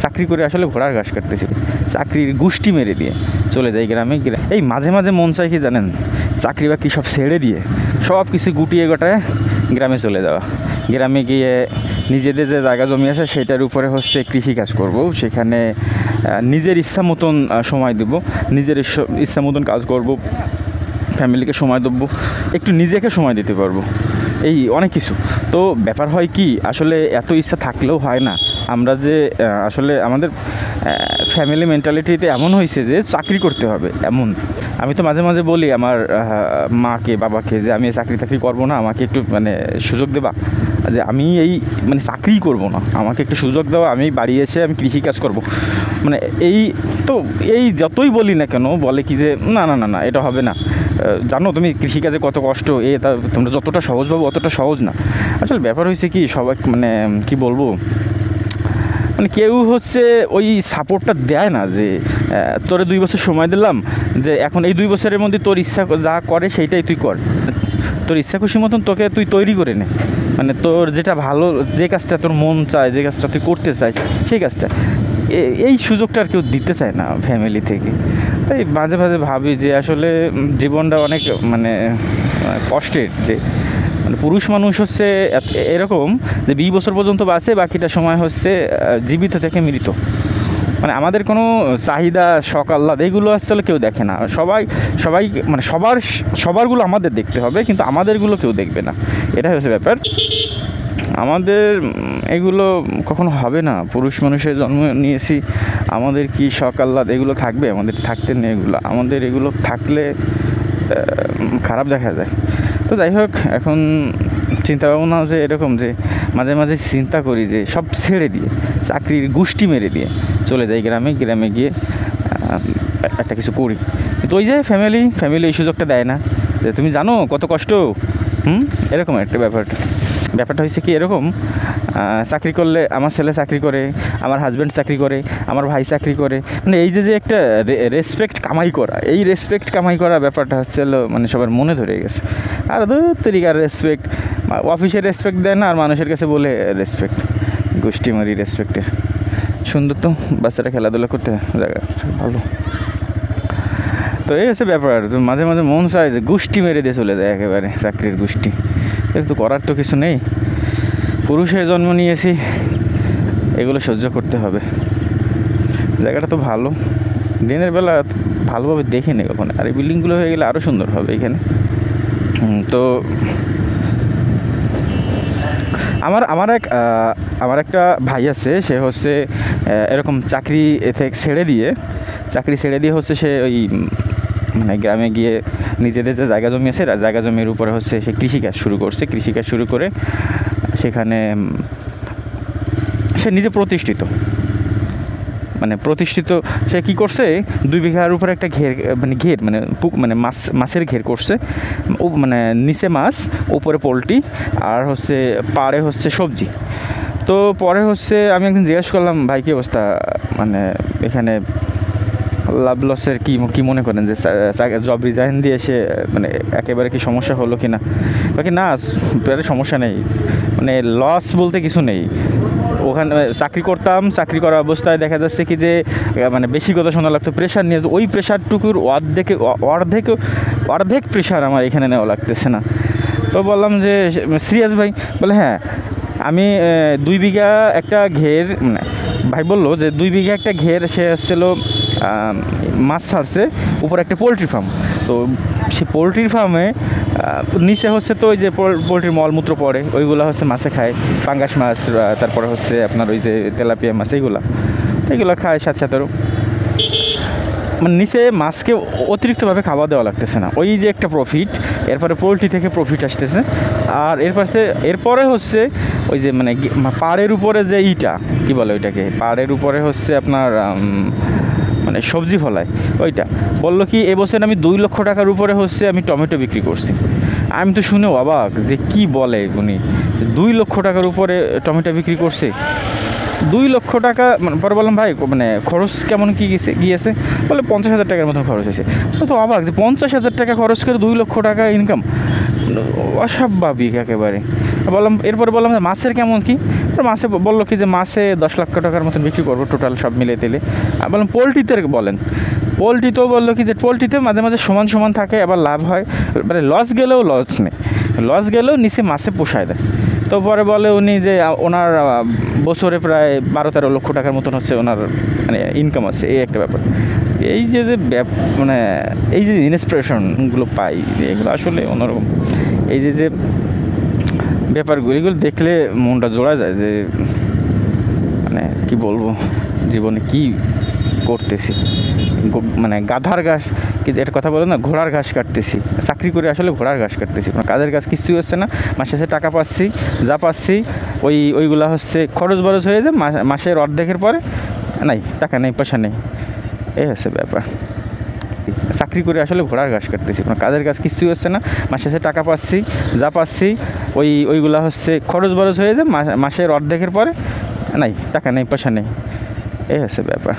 চাকরি করে আসলে ঘোড়ার ঘাস কাটতেছি, চাকরির গুষ্টি মেরে দিয়ে চলে যাই গ্রামে। এই মাঝে মাঝে মন চাই কি জানেন, চাকরি বাকরি সব ছেড়ে দিয়ে সব কিছু গুটিয়ে গোটায় গ্রামে চলে যাওয়া। গ্রামে গিয়ে নিজেদের যে জায়গা জমি আছে সেটার উপরে হচ্ছে কৃষিকাজ করব, সেখানে নিজের ইচ্ছা মতন সময় দেব, নিজের ইচ্ছা মতন কাজ করব, ফ্যামিলিকে সময় দেবো, একটু নিজেকে সময় দিতে পারবো, এই অনেক কিছু। তো ব্যাপার হয় কি, আসলে এত ইচ্ছা থাকলেও হয় না। আমরা যে আসলে আমাদের ফ্যামিলি মেন্টালিটিতে এমন হয়েছে যে চাকরি করতে হবে এমন। আমি তো মাঝে মাঝে বলি আমার মাকে বাবাকে যে আমি চাকরি টাকরি করবো না, আমাকে একটু মানে সুযোগ দেবা, যে আমি এই মানে চাকরি করব না, আমাকে একটু সুযোগ দেওয়া, আমি বাড়ি এসে আমি কৃষিকাজ করব। মানে এই তো এই যতই বলি না কেন বলে কি যে না না না না এটা হবে না, জানো তুমি কৃষিকাজে কত কষ্ট, তা তোমরা যতটা সহজ ভাবো অতটা সহজ না। আসলে ব্যাপার হয়েছে কি, সবাই মানে কি বলবো, মানে কেউ হচ্ছে ওই সাপোর্টটা দেয় না যে তোরে 2 বছর সময় দিলাম, যে এখন এই 2 বছরের মধ্যে তোর ইচ্ছা যা করে সেইটাই তুই কর, তোর ইচ্ছা খুশি মতন তোকে তুই তৈরি করে নে, মানে তোর যেটা ভালো, যে কাজটা তোর মন চায়, যে কাজটা তুই করতে চাইস সেই কাজটা। এই সুযোগটা আর কেউ দিতে চায় না ফ্যামিলি থেকে। তাই মাঝে মাঝে ভাবি যে আসলে জীবনটা অনেক মানে কষ্টের, যে মানে পুরুষ মানুষ হচ্ছে এরকম যে 20 বছর পর্যন্ত বাঁচে, বাকিটা সময় হচ্ছে জীবিত থেকে মৃত। মানে আমাদের কোনো চাহিদা শখ আহ্লাদ এগুলো আসলে কেউ দেখে না, সবাই মানে সবারগুলো আমাদের দেখতে হবে, কিন্তু আমাদেরগুলো কেউ দেখবে না, এটাই হচ্ছে ব্যাপার। আমাদের এগুলো কখনো হবে না, পুরুষ মানুষের জন্ম নিয়েছি, আমাদের কি শখ আহ্লাদ এগুলো থাকবে? আমাদের থাকতে নেই এগুলো, আমাদের এগুলো থাকলে খারাপ দেখা যায়। তো যাই হোক, এখন চিন্তা ভাবনা যে এরকম যে মাঝে মাঝে চিন্তা করি যে সব ছেড়ে দিয়ে চাকরির গুষ্টি মেরে দিয়ে চলে যাই গ্রামে গিয়ে একটা কিছু করি। কিন্তু ওই যে ফ্যামিলি এই সুযোগটা দেয় না, যে তুমি জানো কত কষ্ট, এরকম একটা ব্যাপারটা হয়েছে কি এরকম, চাকরি করলে আমার ছেলে চাকরি করে, আমার হাজব্যান্ড চাকরি করে, আমার ভাই চাকরি করে, মানে এই যে একটা রেসপেক্ট কামাই করা, এই রেসপেক্ট কামাই করা ব্যাপারটা হচ্ছে মানে সবার মনে ধরে গেছে। আর তরিকার রেসপেক্ট, অফিসে রেসপেক্ট দেয় না, আর মানুষের কাছে বলে রেসপেক্ট, গোষ্ঠী মারি রেসপেক্টের। সুন্দর তো, বাচ্চারা খেলাধুলা করতে জায়গা ভালো। তো এই হচ্ছে ব্যাপার, তো মাঝে মাঝে মন চায় যে গোষ্ঠী মেরে দিয়ে চলে যায় একেবারে, চাকরির গোষ্ঠী। কিন্তু করার তো কিছু নেই, পুরুষের জন্ম নিয়েছি, এগুলো সহ্য করতে হবে। জায়গাটা তো ভালো, দিনের বেলা ভালোভাবে দেখিনি কখনো, আর এই বিল্ডিংগুলো হয়ে গেলে আরও সুন্দর হবে এখানে। তো আমার একটা ভাই আছে, সে হচ্ছে এরকম চাকরি থেকে ছেড়ে দিয়ে হচ্ছে সে ওই মানে গ্রামে গিয়ে নিজেদের যে জায়গা জমি আছে, জায়গা জমির উপরে হচ্ছে সে কৃষিকাজ শুরু করে সেখানে সে নিজে প্রতিষ্ঠিত, সে কী করছে, 2 বিঘার উপরে একটা ঘের মানে মাছের ঘের করছে, মানে নিচে মাছ, উপরে পোলট্রি, আর হচ্ছে পাড়ে হচ্ছে সবজি। তো পরে হচ্ছে আমি একদিন জিজ্ঞেস করলাম, ভাই কী অবস্থা, মানে এখানে লাভ লসের কি মনে করেন, যে জব রিজাইন দিয়ে এসে মানে একেবারে কি সমস্যা হলো কি না? বাকি না, সমস্যা নেই, মানে লস বলতে কিছু নেই। ওখানে চাকরি করতাম, চাকরি করা অবস্থায় দেখা যাচ্ছে কি যে মানে বেশি কথা শোনা লাগতো, প্রেশার নিয়ে, ওই প্রেশারটুকুর অর্ধেক প্রেশার আমার এখানে নেওয়া লাগতেছে না। তো বললাম যে সিরিয়াস ভাই? বলে হ্যাঁ, আমি 2 বিঘা একটা ঘের, মানে ভাই বললো যে 2 বিঘা একটা ঘের সে আসছিল মাছ ছাড়ছে, উপরে একটা পোলট্রি ফার্ম। তো সেই পোলট্রির ফার্মে নিচে হচ্ছে তো ওই যে পোলট্রির মলমূত্র পড়ে, ওইগুলো হচ্ছে মাছে খায়, পাঙ্গাস মাছ, তারপরে হচ্ছে আপনার ওই যে তেলাপিয়া মাছ, এইগুলো খায়। সাথেও মানে নিচে মাছকে অতিরিক্তভাবে খাওয়া দেওয়া লাগতেছে না, ওই যে একটা প্রফিট, এরপরে পোলট্রি থেকে প্রফিট আসতেছে। আর এরপরে হচ্ছে ওই যে মানে পাড়ের উপরে যে কী বলে ওইটাকে, পাড়ের উপরে হচ্ছে আপনার মানে সবজি ফলায়, ওইটা বললো কি এবছর আমি 2 লক্ষ টাকার উপরে হচ্ছে আমি টমেটো বিক্রি করছি। আমি তো শুনে অবাক যে কি বলে উনি, 2 লক্ষ টাকার উপরে টমেটো বিক্রি করছে। 2 লক্ষ টাকা, মানে পরে বললাম ভাই মানে খরচ কেমন কী গিয়েছে? বলে 50,000 টাকার মতন খরচ হয়েছে। তো অবাক যে 50,000 টাকা খরচ করে 2 লক্ষ টাকা ইনকাম। অস্বাভাবিক একেবারে। এরপরে বললাম যে মাছের কেমন কী, মাছে বললো কি যে মাছে 10 লাখ টাকার মতন বিক্রি করবো টোটাল সব মিলে তেলে। বললাম পোলট্রিতে বলেন, পোলট্রিতেও বললো কি যে পোলট্রিতে মাঝে মাঝে সমান সমান থাকে, আবার লাভ হয়, মানে লস গেলেও লস নেই, লস গেলেও নিচে মাছে পোষায় দেয়। তো পরে বলে উনি যে ওনার বছরে প্রায় 12-13 লক্ষ টাকার মতন হচ্ছে ওনার মানে ইনকাম আছে, এই একটা ব্যাপার। এই যে মানে এই যে ইন্সপিরেশনগুলো পাই এগুলো আসলে অন্যরকম। এই যে ব্যাপারগুলো এগুলো দেখলে মনটা জোড়া যায় যে মানে কি বলবো, জীবনে কি করতেছি, মানে গাধার ঘাস কি এটা কথা বলে না, ঘোড়ার ঘাস কাটতেছি, চাকরি করে আসলে ঘোড়ার ঘাস কাটতেছি, কাজের কাজ কিছুই হচ্ছে না। মাসে শেষে টাকা পাচ্ছি, যা পাচ্ছি ওইগুলা হচ্ছে খরচ বরচ হয়ে যায়, মাসের অর্ধেকের পরে নাই, টাকা নেই, পয়সা নেই, এই হচ্ছে ব্যাপার। চাকরি করে আসলে ঘোড়ার ঘাস কাটতেছি, কাজের কাজ কিছুই হচ্ছে না, মাসে শেষে টাকা পাচ্ছি, যা পাচ্ছি ওইগুলা হচ্ছে খরচ বরচ হয়ে যায়, মাসের অর্ধেকের পরে নাই, টাকা নেই, পয়সা নেই, এই হচ্ছে ব্যাপার।